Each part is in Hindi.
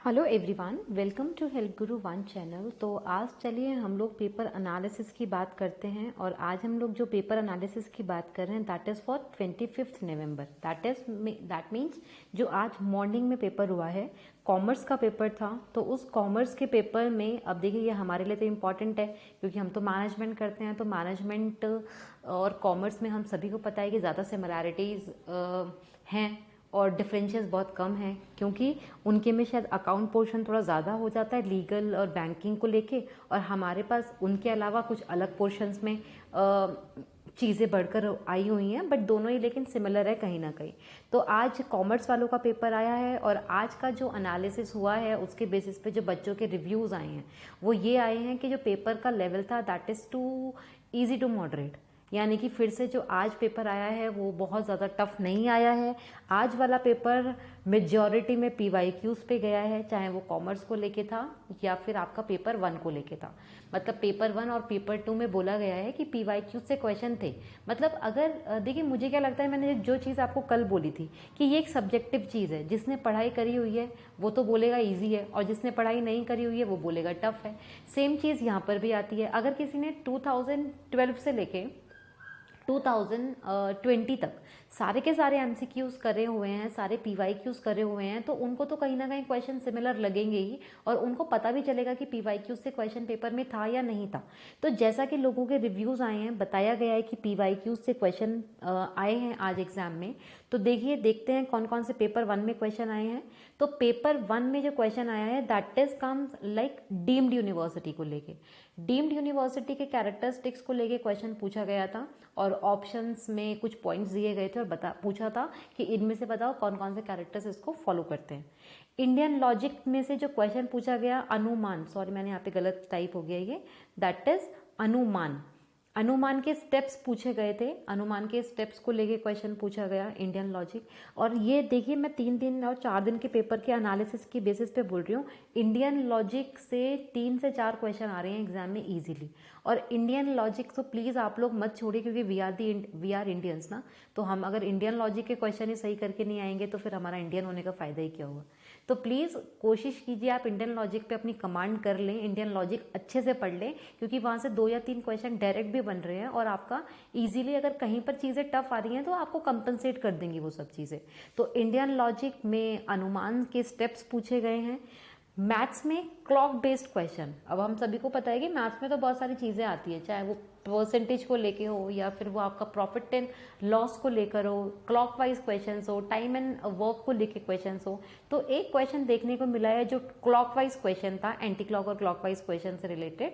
Hello everyone, welcome to help Guru one channel. तो आज चलिए हम लोग पेपर एनालिसिस की बात करते हैं। और आज हम लोग जो पेपर एनालिसिस की बात कर रहे हैं that is for 25 November. That means जो आज मॉर्निंग में पेपर हुआ है, कॉमर्स का पेपर था। तो उस कॉमर्स के पेपर में अब देखिए ये हमारे लिए तो इम्पॉर्टेंट है क्योंकि हम तो मैनेजमेंट करते हैं। तो मैनेजमेंट और कॉमर्स में हम सभी को पता है कि ज़्यादा सिमिलैरिटीज़ हैं और डिफरेंशियस बहुत कम है, क्योंकि उनके में शायद अकाउंट पोर्शन थोड़ा ज़्यादा हो जाता है लीगल और बैंकिंग को लेके, और हमारे पास उनके अलावा कुछ अलग पोर्शंस में चीज़ें बढ़कर आई हुई हैं, बट दोनों ही लेकिन सिमिलर है कहीं ना कहीं। तो आज कॉमर्स वालों का पेपर आया है और आज का जो एनालिसिस हुआ है उसके बेसिस पे जो बच्चों के रिव्यूज़ आए हैं वो ये आए हैं कि जो पेपर का लेवल था that is too easy to moderate. यानी कि फिर से जो आज पेपर आया है वो बहुत ज़्यादा टफ नहीं आया है। आज वाला पेपर मेजॉरिटी में पीवाईक्यूज पे गया है, चाहे वो कॉमर्स को लेके था या फिर आपका पेपर 1 को लेके था। मतलब पेपर 1 और पेपर 2 में बोला गया है कि पीवाईक्यूज से क्वेश्चन थे। मतलब अगर देखिए मुझे क्या लगता है, मैंने जो चीज़ आपको कल बोली थी कि ये एक सब्जेक्टिव चीज़ है। जिसने पढ़ाई करी हुई है वो तो बोलेगा ईजी है, और जिसने पढ़ाई नहीं करी हुई है वो बोलेगा टफ है। सेम चीज़ यहाँ पर भी आती है। अगर किसी ने 2012 से लेके 2020 तक सारे के सारे एमसीक्यूज करे हुए हैं, सारे पीवाईक्यूज करे हुए हैं, तो उनको तो कहीं ना कहीं क्वेश्चन सिमिलर लगेंगे ही, और उनको पता भी चलेगा कि पीवाईक्यूज से क्वेश्चन पेपर में था या नहीं था। तो जैसा कि लोगों के रिव्यूज आए हैं, बताया गया है कि पीवाईक्यूज से क्वेश्चन आए हैं आज एग्जाम में। तो देखते हैं कौन कौन से पेपर 1 में क्वेश्चन आए हैं। तो पेपर 1 में जो क्वेश्चन आया है that is comes like deemed university को लेके। डीम्ड यूनिवर्सिटी के कैरेक्टरिस्टिक्स को लेके क्वेश्चन पूछा गया था, और ऑप्शंस में कुछ पॉइंट्स दिए गए थे और पूछा था कि इनमें से बताओ कौन कौन से कैरेक्टर्स इसको फॉलो करते हैं। इंडियन लॉजिक में से जो क्वेश्चन पूछा गया अनुमान, सॉरी मैंने यहाँ पे गलत टाइप हो गया ये, दैट इज अनुमान। अनुमान के स्टेप्स पूछे गए थे, अनुमान के स्टेप्स को लेके क्वेश्चन पूछा गया इंडियन लॉजिक। और ये देखिए मैं 3 दिन और 4 दिन के पेपर के एनालिसिस की बेसिस पे बोल रही हूँ। इंडियन लॉजिक से 3 से 4 क्वेश्चन आ रहे हैं एग्जाम में इजीली। और इंडियन लॉजिक तो प्लीज़ आप लोग मत छोड़िए, क्योंकि वी आर इंडियंस ना। तो हम अगर इंडियन लॉजिक के क्वेश्चन ही सही करके नहीं आएंगे तो फिर हमारा इंडियन होने का फ़ायदा ही क्या हुआ। तो प्लीज़ कोशिश कीजिए आप इंडियन लॉजिक पे अपनी कमांड कर लें, इंडियन लॉजिक अच्छे से पढ़ लें, क्योंकि वहाँ से 2 या 3 क्वेश्चन डायरेक्ट भी बन रहे हैं, और आपका इजीली अगर कहीं पर चीज़ें टफ आ रही हैं तो आपको कंपनसेट कर देंगी वो सब चीज़ें। तो इंडियन लॉजिक में अनुमान के स्टेप्स पूछे गए हैं। मैथ्स में क्लॉक बेस्ड क्वेश्चन, अब हम सभी को पता है कि मैथ्स में तो बहुत सारी चीज़ें आती है, चाहे वो परसेंटेज को लेके हो या फिर वो आपका प्रॉफिट एंड लॉस को लेकर हो, क्लॉक वाइज क्वेश्चन हो, टाइम एंड वर्क को लेके क्वेश्चन हो। तो एक क्वेश्चन देखने को मिला है जो क्लॉक वाइज क्वेश्चन था, एंटी क्लॉक और क्लॉक वाइज क्वेश्चन से रिलेटेड।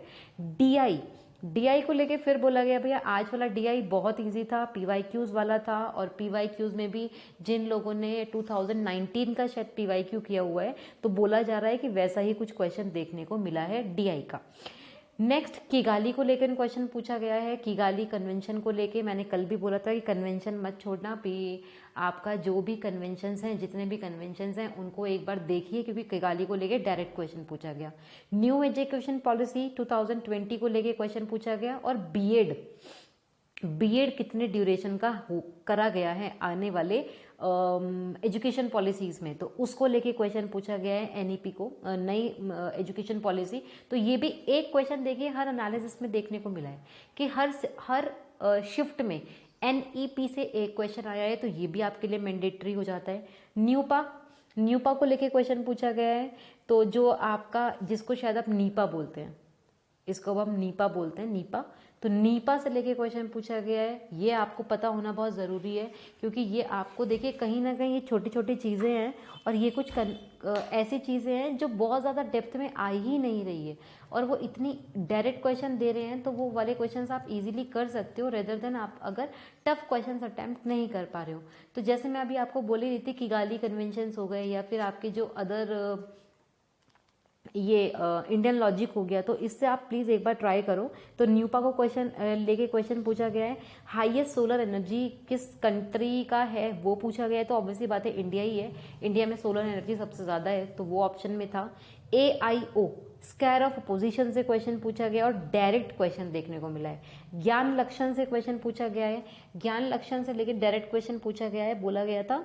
डीआई को लेके फिर बोला गया भैया आज वाला डीआई बहुत इजी था, पीवाईक्यूज वाला था। और पीवाईक्यूज में भी जिन लोगों ने 2019 का शायद पीवाईक्यू किया हुआ है तो बोला जा रहा है कि वैसा ही कुछ क्वेश्चन देखने को मिला है डीआई का। नेक्स्ट किगाली को लेकर क्वेश्चन पूछा गया है। किगाली कन्वेंशन को लेके मैंने कल भी बोला था कि कन्वेंशन मत छोड़ना, भी आपका जो भी कन्वेंशंस हैं, जितने भी कन्वेंशंस हैं उनको एक बार देखिए, क्योंकि किगाली को लेके डायरेक्ट क्वेश्चन पूछा गया। न्यू एजुकेशन पॉलिसी 2020 को लेके क्वेश्चन पूछा गया। और बीएड कितने ड्यूरेशन का करा गया है आने वाले एजुकेशन पॉलिसीज में, तो उसको लेके क्वेश्चन पूछा गया है। एनईपी को नई एजुकेशन पॉलिसी, तो ये भी एक क्वेश्चन देखिए हर एनालिसिस में देखने को मिला है कि हर शिफ्ट में एनईपी से एक क्वेश्चन आया है, तो ये भी आपके लिए मैंडेटरी हो जाता है। न्यूपा को लेके क्वेश्चन पूछा गया है। तो जो आपका, जिसको शायद आप नीपा बोलते हैं, इसको अब हम नीपा बोलते हैं, नीपा। तो नीपा से लेके क्वेश्चन पूछा गया है। ये आपको पता होना बहुत ज़रूरी है, क्योंकि ये आपको देखिए कहीं ना कहीं ये छोटी छोटी चीज़ें हैं, और ये कुछ ऐसी चीज़ें हैं जो बहुत ज़्यादा डेप्थ में आ ही नहीं रही है, और वो इतनी डायरेक्ट क्वेश्चन दे रहे हैं, तो वो वाले क्वेश्चन आप इजीली कर सकते हो रेदर देन आप अगर टफ क्वेश्चन अटैम्प्ट नहीं कर पा रहे हो। तो जैसे मैं अभी आपको बोली रही थी किगाली कन्वेंशन हो गए, या फिर आपके जो अदर ये इंडियन लॉजिक हो गया, तो इससे आप प्लीज़ एक बार ट्राई करो। तो न्यूपा को लेके क्वेश्चन पूछा गया है। हाईएस्ट सोलर एनर्जी किस कंट्री का है वो पूछा गया है, तो ऑब्वियसली बात है इंडिया ही है, इंडिया में सोलर एनर्जी सबसे ज़्यादा है, तो वो ऑप्शन में था। AIO स्क्वायर ऑफ अपोजिशन से क्वेश्चन पूछा गया और डायरेक्ट क्वेश्चन देखने को मिला है। ज्ञान लक्षण से क्वेश्चन पूछा गया है। ज्ञान लक्षण से लेकर डायरेक्ट क्वेश्चन पूछा गया है। बोला गया था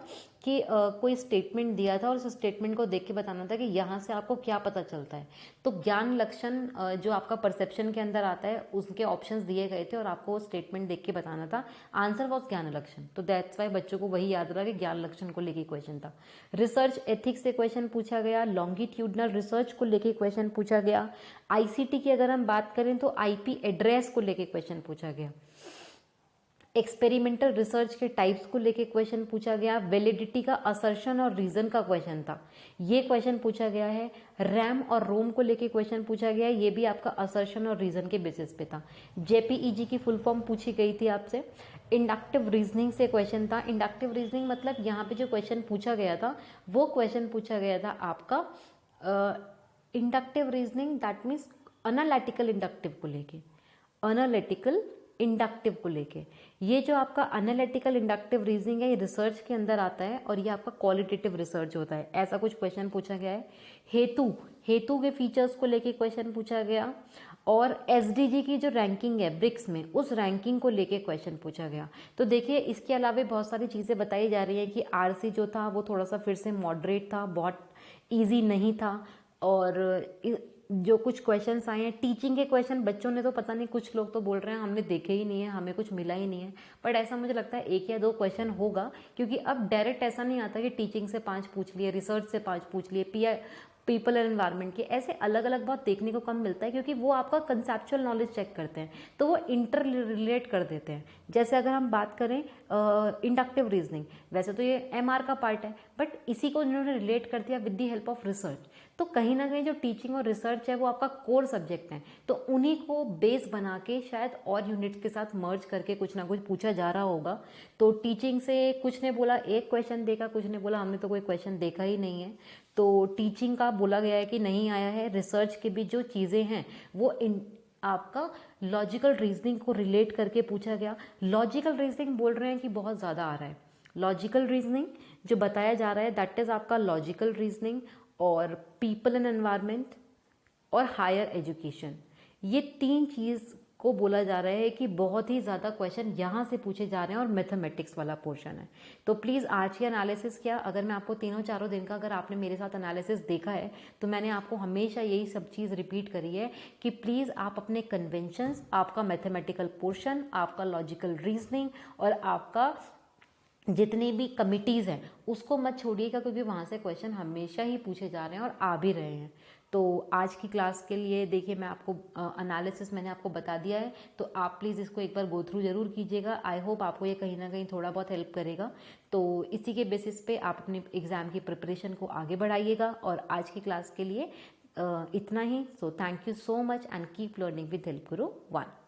कि कोई स्टेटमेंट दिया था और उस स्टेटमेंट को देख के बताना था कि यहाँ से आपको क्या पता चलता है। तो ज्ञान लक्षण जो आपका परसेप्शन के अंदर आता है उसके ऑप्शंस दिए गए थे और आपको वो स्टेटमेंट देख के बताना था। आंसर वॉज ज्ञान लक्षण। तो दैट्स वाई बच्चों को वही याद रहा कि ज्ञान लक्षण को लेके क्वेश्चन था। रिसर्च एथिक्स से क्वेश्चन पूछा गया, लॉन्गिट्यूडनल रिसर्च को लेके क्वेश्चन पूछा गया। आईसीटी की अगर हम बात करें तो आईपी एड्रेस को लेके क्वेश्चन पूछा गया। एक्सपेरिमेंटल रिसर्च के टाइप्स को लेके क्वेश्चन पूछा गया। वैलिडिटी का असर्शन और रीजन का क्वेश्चन था, ये क्वेश्चन पूछा गया है। रैम और रोम को लेके क्वेश्चन पूछा गया, ये भी आपका असर्शन और रीजन के बेसिस पे था। जेपीईजी की फुल फॉर्म पूछी गई थी आपसे। इंडक्टिव रीजनिंग से क्वेश्चन था। इंडक्टिव रीजनिंग मतलब यहाँ पे जो क्वेश्चन पूछा गया था वो क्वेश्चन पूछा गया था आपका inductive reasoning, that means analytical inductive को लेके, एनालिटिकल इंडक्टिव को लेके। ये जो आपका एनालिटिकल इंडक्टिव रीजनिंग है ये रिसर्च के अंदर आता है और ये आपका क्वालिटेटिव रिसर्च होता है। ऐसा कुछ क्वेश्चन पूछा गया है। हेतु के फीचर्स को लेके क्वेश्चन पूछा गया और एसडीजी की जो रैंकिंग है ब्रिक्स में उस रैंकिंग को लेके क्वेश्चन पूछा गया। तो देखिए इसके अलावा बहुत सारी चीज़ें बताई जा रही हैं कि आरसी जो था वो थोड़ा सा फिर से मॉडरेट था, बहुत ईजी नहीं था। और जो कुछ क्वेश्चंस आए हैं टीचिंग के क्वेश्चन, बच्चों ने तो पता नहीं, कुछ लोग तो बोल रहे हैं हमने देखे ही नहीं है, हमें कुछ मिला ही नहीं है। बट ऐसा मुझे लगता है 1 या 2 क्वेश्चन होगा, क्योंकि अब डायरेक्ट ऐसा नहीं आता कि टीचिंग से 5 पूछ लिए, रिसर्च से 5 पूछ लिए, पीपल एंड एनवायरनमेंट के, ऐसे अलग अलग बहुत देखने को कम मिलता है, क्योंकि वो आपका कंसेप्चुअल नॉलेज चेक करते हैं तो वो इंटर रिलेट कर देते हैं। जैसे अगर हम बात करें इंडक्टिव रीजनिंग, वैसे तो ये एमआर का पार्ट है, बट इसी को इन्होंने रिलेट कर दिया with the help of research. तो कहीं ना कहीं जो टीचिंग और रिसर्च है वो आपका कोर सब्जेक्ट है, तो उन्हीं को बेस बना के शायद और यूनिट्स के साथ मर्ज करके कुछ ना कुछ पूछा जा रहा होगा। तो टीचिंग से कुछ ने बोला 1 क्वेश्चन देखा, कुछ ने बोला हमने तो कोई क्वेश्चन देखा ही नहीं है। तो टीचिंग का बोला गया है कि नहीं आया है। रिसर्च के भी जो चीज़ें हैं वो आपका लॉजिकल रीजनिंग को रिलेट करके पूछा गया। लॉजिकल रीजनिंग बोल रहे हैं कि बहुत ज़्यादा आ रहा है। लॉजिकल रीजनिंग जो बताया जा रहा है दैट इज़ आपका लॉजिकल रीजनिंग और पीपल एंड एनवायरनमेंट और हायर एजुकेशन, ये 3 चीज़ को बोला जा रहा है कि बहुत ही ज़्यादा क्वेश्चन यहाँ से पूछे जा रहे हैं और मैथमेटिक्स वाला पोर्शन है। तो प्लीज़ आज ही एनालिसिस किया। अगर मैं आपको 3-4 दिन का अगर आपने मेरे साथ एनालिसिस देखा है तो मैंने आपको हमेशा यही सब चीज़ रिपीट करी है कि प्लीज़ आप अपने कन्वेंशंस, आपका मैथमेटिकल पोर्शन, आपका लॉजिकल रीजनिंग और आपका जितनी भी कमिटीज़ हैं उसको मत छोड़िएगा, क्योंकि वहाँ से क्वेश्चन हमेशा ही पूछे जा रहे हैं और आ भी रहे हैं। तो आज की क्लास के लिए देखिए मैं आपको एनालिसिस मैंने आपको बता दिया है, तो आप प्लीज़ इसको एक बार गो थ्रू ज़रूर कीजिएगा। आई होप आपको ये कहीं ना कहीं थोड़ा बहुत हेल्प करेगा। तो इसी के बेसिस पे आप अपने एग्ज़ाम की प्रिपरेशन को आगे बढ़ाइएगा। और आज की क्लास के लिए इतना ही। So thank you so much and keep learning with Help Guru 1।